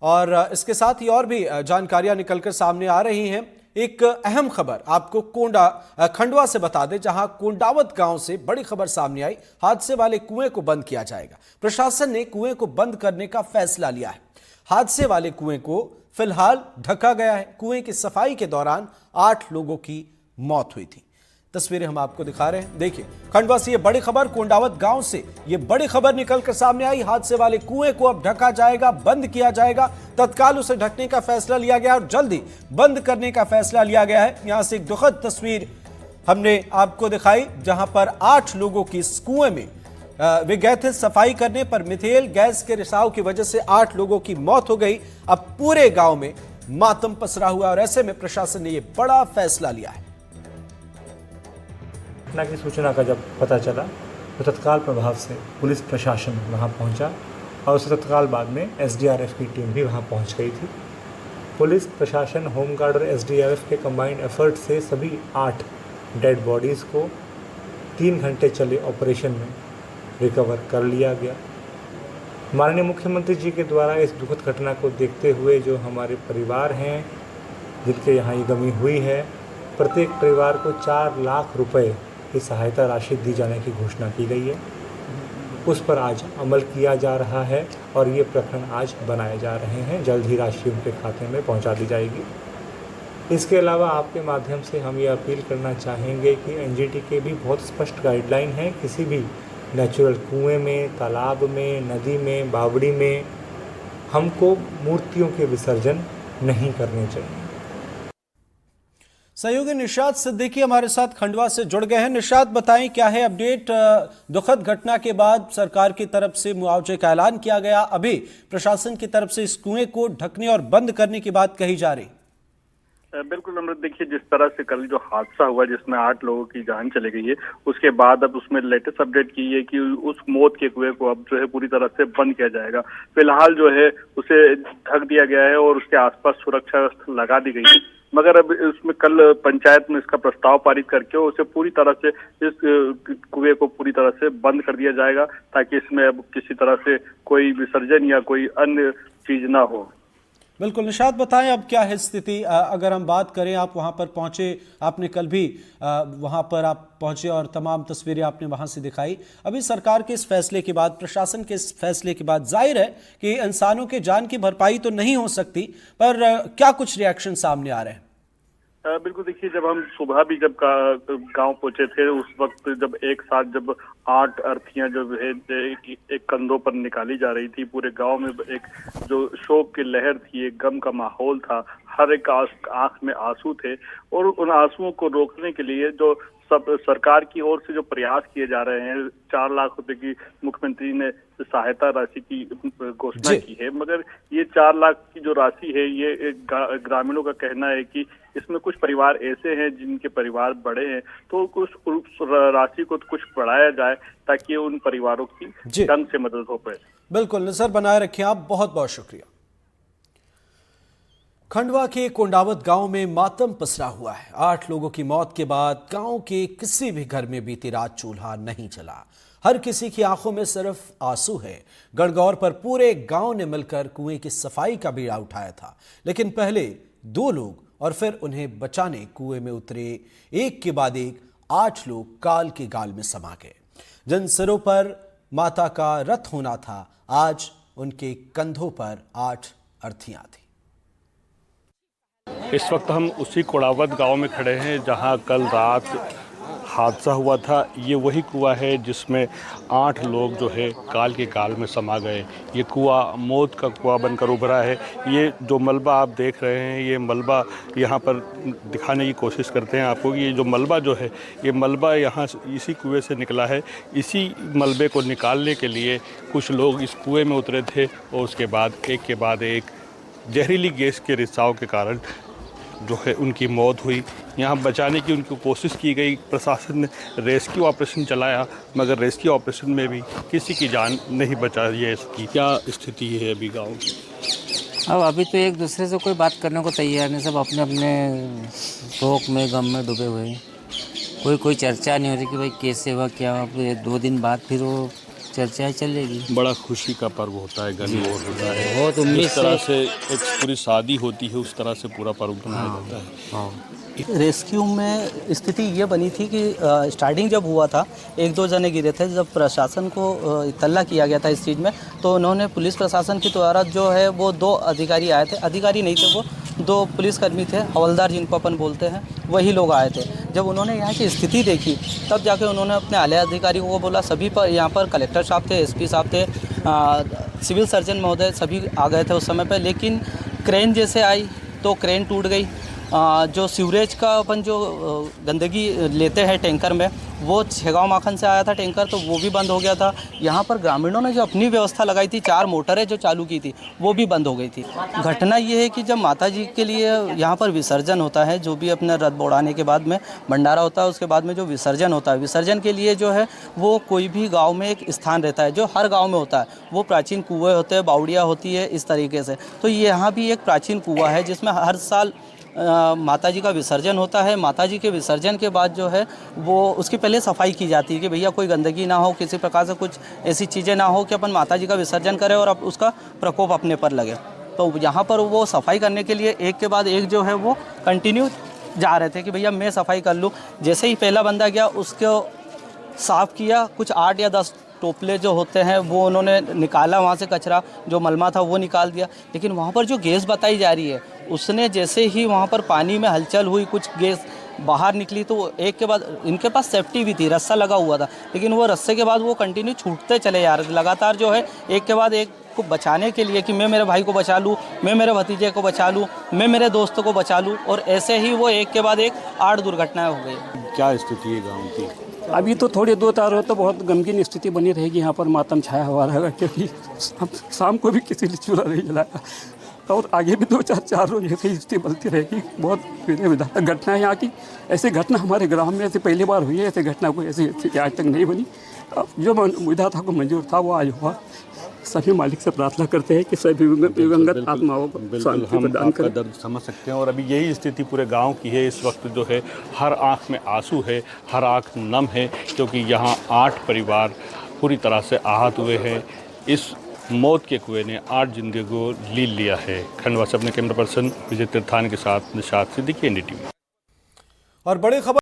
और इसके साथ ही और भी जानकारियां निकलकर सामने आ रही हैं। एक अहम खबर आपको खंडवा से बता दें, जहां कोंडावत गांव से बड़ी खबर सामने आई। हादसे वाले कुएं को बंद किया जाएगा। प्रशासन ने कुएं को बंद करने का फैसला लिया है। हादसे वाले कुएं को फिलहाल ढका गया है। कुएं की सफाई के दौरान 8 लोगों की मौत हुई थी। तस्वीरें हम आपको दिखा रहे हैं, देखिए। खंडवा से ये बड़ी खबर, कोंडावत गांव से ये बड़ी खबर निकलकर सामने आई। हादसे वाले कुएं को अब ढका जाएगा, बंद किया जाएगा। तत्काल उसे ढकने का फैसला लिया गया और जल्दी बंद करने का फैसला लिया गया है। यहां से एक दुखद तस्वीर हमने आपको दिखाई, जहां पर 8 लोगों की इस कुएं में वे गए थे सफाई करने, पर मिथेल गैस के रिसाव की वजह से 8 लोगों की मौत हो गई। अब पूरे गांव में मातम पसरा हुआ और ऐसे में प्रशासन ने यह बड़ा फैसला लिया है। घटना की सूचना का जब पता चला तो तत्काल प्रभाव से पुलिस प्रशासन वहां पहुंचा और उसके तत्काल बाद में एसडीआरएफ की टीम भी वहां पहुंच गई थी। पुलिस प्रशासन, होमगार्ड और एसडीआरएफ के कंबाइंड एफर्ट से सभी 8 डेड बॉडीज़ को 3 घंटे चले ऑपरेशन में रिकवर कर लिया गया। माननीय मुख्यमंत्री जी के द्वारा इस दुखद घटना को देखते हुए जो हमारे परिवार हैं जिनके यहाँ ये गमी हुई है, प्रत्येक परिवार को 4 लाख रुपए की सहायता राशि दी जाने की घोषणा की गई है। उस पर आज अमल किया जा रहा है और ये प्रकरण आज बनाए जा रहे हैं। जल्द ही राशि उनके खाते में पहुंचा दी जाएगी। इसके अलावा आपके माध्यम से हम ये अपील करना चाहेंगे कि एनजीटी के भी बहुत स्पष्ट गाइडलाइन है, किसी भी नेचुरल कुएं में, तालाब में, नदी में, बावड़ी में हमको मूर्तियों के विसर्जन नहीं करने चाहिए। सहयोगी निशात सिद्दीकी हमारे साथ खंडवा से जुड़ गए हैं। निशात, बताएं क्या है अपडेट? दुखद घटना के बाद सरकार की तरफ से मुआवजे का ऐलान किया गया, अभी प्रशासन की तरफ से इस कुएं को ढकने और बंद करने की बात कही जा रही। बिल्कुल अमृत, देखिए जिस तरह से कल जो हादसा हुआ जिसमें 8 लोगों की जान चली गई है, उसके बाद अब उसमें लेटेस्ट अपडेट की है कि उस मौत के कुएं को अब जो है पूरी तरह से बंद किया जाएगा। फिलहाल जो है उसे ढक दिया गया है और उसके आसपास सुरक्षा लगा दी गई है, मगर अब इसमें कल पंचायत में इसका प्रस्ताव पारित करके उसे पूरी तरह से इस कुएं को पूरी तरह से बंद कर दिया जाएगा, ताकि इसमें अब किसी तरह से कोई विसर्जन या कोई अन्य चीज ना हो। बिल्कुल निशात, बताएं अब क्या है स्थिति? अगर हम बात करें, आप वहां पर पहुंचे, आपने कल भी वहां पर आप पहुंचे और तमाम तस्वीरें आपने वहां से दिखाई। अभी सरकार के इस फैसले के बाद, प्रशासन के इस फैसले के बाद जाहिर है कि इंसानों के जान की भरपाई तो नहीं हो सकती, पर क्या कुछ रिएक्शन सामने आ रहे हैं? बिल्कुल, देखिए जब हम सुबह भी जब गांव पहुंचे थे, उस वक्त जब एक साथ जब 8 अर्थियां जो है एक कंधों पर निकाली जा रही थी, पूरे गांव में एक जो शोक की लहर थी, एक गम का माहौल था, हर एक आंख में आंसू थे। और उन आंसुओं को रोकने के लिए जो सब सरकार की ओर से जो प्रयास किए जा रहे हैं, 4 लाख रुपए की मुख्यमंत्री ने सहायता राशि की घोषणा की है, मगर ये 4 लाख की जो राशि है, ये ग्रामीणों का कहना है कि इसमें कुछ परिवार ऐसे हैं जिनके परिवार बड़े हैं, तो कुछ उस राशि को कुछ बढ़ाया जाए ताकि उन परिवारों की ढंग से मदद हो पाए। बिल्कुल, नजर बनाए रखें आप, बहुत बहुत शुक्रिया। खंडवा के कोंडावत गांव में मातम पसरा हुआ है। 8 लोगों की मौत के बाद गांव के किसी भी घर में बीती रात चूल्हा नहीं चला। हर किसी की आंखों में सिर्फ आंसू है। गणगौर पर पूरे गांव ने मिलकर कुएं की सफाई का बीड़ा उठाया था, लेकिन पहले 2 लोग और फिर उन्हें बचाने कुएं में उतरे एक के बाद एक 8 लोग काल के गाल में समा गए। जिन सिरों पर माता का रथ होना था, आज उनके कंधों पर 8 अर्थियां थी। इस वक्त हम उसी कोंडावत गांव में खड़े हैं जहां कल रात हादसा हुआ था। ये वही कुआं है जिसमें 8 लोग जो है काल के गाल में समा गए। ये कुआं मौत का कुआं बनकर उभरा है। ये जो मलबा आप देख रहे हैं, ये मलबा यहाँ पर दिखाने की कोशिश करते हैं आपको कि ये जो मलबा जो है, ये मलबा यहाँ इसी कुएं से निकला है। इसी मलबे को निकालने के लिए कुछ लोग इस कुएं में उतरे थे और उसके बाद एक के बाद एक जहरीली गैस के रिसाव के कारण जो है उनकी मौत हुई। यहाँ बचाने की उनको कोशिश की गई, प्रशासन ने रेस्क्यू ऑपरेशन चलाया, मगर रेस्क्यू ऑपरेशन में भी किसी की जान नहीं बचा है। इसकी क्या स्थिति है अभी गांव की? अब अभी तो एक दूसरे से कोई बात करने को तैयार नहीं, सब अपने अपने शोक में, गम में डूबे हुए हैं। कोई चर्चा नहीं हो रही कि भाई कैसे हुआ, क्या हुआ। 2 दिन बाद फिर वो चर्चाएं चलेगी। बड़ा खुशी का पर्व होता है, गणगौर होता है, बहुत उम्मीद जिस तरह से एक पूरी शादी होती है उस तरह से पूरा पर्व मनाया जाता है। हाँ। रेस्क्यू में स्थिति ये बनी थी कि स्टार्टिंग जब हुआ था 1-2 जने गिरे थे। जब प्रशासन को इत्तला किया गया था इस चीज़ में, तो उन्होंने पुलिस प्रशासन के द्वारा जो है वो 2 अधिकारी आए थे। अधिकारी नहीं थे, वो 2 पुलिसकर्मी थे, हवलदार जिनको अपन बोलते हैं, वही लोग आए थे। जब उन्होंने यहाँ की स्थिति देखी तब जाके उन्होंने अपने आला अधिकारियों को बोला। सभी पर यहाँ पर कलेक्टर साहब थे, एसपी साहब थे, सिविल सर्जन महोदय सभी आ गए थे उस समय पे। लेकिन क्रेन जैसे आई तो क्रेन टूट गई। जो सीवरेज का अपन जो गंदगी लेते हैं टैंकर में, वो छेगांव माखन से आया था टैंकर, तो वो भी बंद हो गया था। यहाँ पर ग्रामीणों ने जो अपनी व्यवस्था लगाई थी, 4 मोटरें जो चालू की थी, वो भी बंद हो गई थी। घटना ये है कि जब माता जी के लिए यहाँ पर विसर्जन होता है, जो भी अपने रथ दौड़ाने के बाद में भंडारा होता है, उसके बाद में जो विसर्जन होता है, विसर्जन के लिए जो है वो कोई भी गाँव में एक स्थान रहता है, जो हर गाँव में होता है। वो प्राचीन कुएँ होते हैं, बावड़ियाँ होती है, इस तरीके से। तो यहाँ भी एक प्राचीन कुआँ है जिसमें हर साल माता जी का विसर्जन होता है। माता जी के विसर्जन के बाद जो है वो उसकी पहले सफाई की जाती है कि भैया कोई गंदगी ना हो, किसी प्रकार से कुछ ऐसी चीज़ें ना हो कि अपन माता जी का विसर्जन करें और अब उसका प्रकोप अपने पर लगे। तो यहाँ पर वो सफाई करने के लिए एक के बाद एक जो है वो कंटिन्यू जा रहे थे कि भैया मैं सफाई कर लूँ। जैसे ही पहला बंदा गया उसको साफ़ किया, कुछ 8 या 10 टोपले जो होते हैं वो उन्होंने निकाला, वहाँ से कचरा जो मलमा था वो निकाल दिया। लेकिन वहाँ पर जो गैस बताई जा रही है, उसने जैसे ही वहाँ पर पानी में हलचल हुई, कुछ गैस बाहर निकली, तो एक के बाद इनके पास सेफ्टी भी थी, रस्सा लगा हुआ था, लेकिन वो रस्से के बाद वो कंटिन्यू छूटते चले जा रहे थे लगातार। जो है एक के बाद एक को बचाने के लिए कि मैं मेरे भाई को बचा लूँ, मैं मेरे भतीजे को बचा लूँ, मैं मेरे दोस्तों को बचा लूँ, और ऐसे ही वो एक के बाद एक 8 दुर्घटनाएँ हो गई। क्या स्थिति है गाँव की? अभी तो थोड़ी 2-4 रोज तो बहुत गमगीन स्थिति बनी रहेगी। यहाँ पर मातम छाया हुआ रहेगा, क्योंकि शाम को भी किसी ने चूल्हा नहीं जलाया, और आगे भी 2-4 रोज ऐसी स्थिति बनती रहेगी। बहुत विधायक घटना है यहाँ की। ऐसी घटना हमारे ग्राम में ऐसे पहली बार हुई है। ऐसी घटना कोई ऐसी स्थिति आज तक नहीं बनी। अब जो विधाता को मंजूर था वो आज हुआ। सभी मालिक से प्रार्थना करते हैं कि सभी दिवंगत आत्माओं को शांति प्रदान करें। दर्द समझ सकते हैं, और अभी यही स्थिति पूरे गांव की है। इस वक्त जो है हर आंख में आंसू है, हर आंख नम है, क्योंकि यहाँ 8 परिवार पूरी तरह से आहत हुए हैं। इस मौत के कुएं ने 8 जिंदगी को लील लिया है। खंडवा से अपने कैमरा पर्सन विजय तीर्थान के साथ निशात सिद्दीकी, NDTV। और बड़ी खबर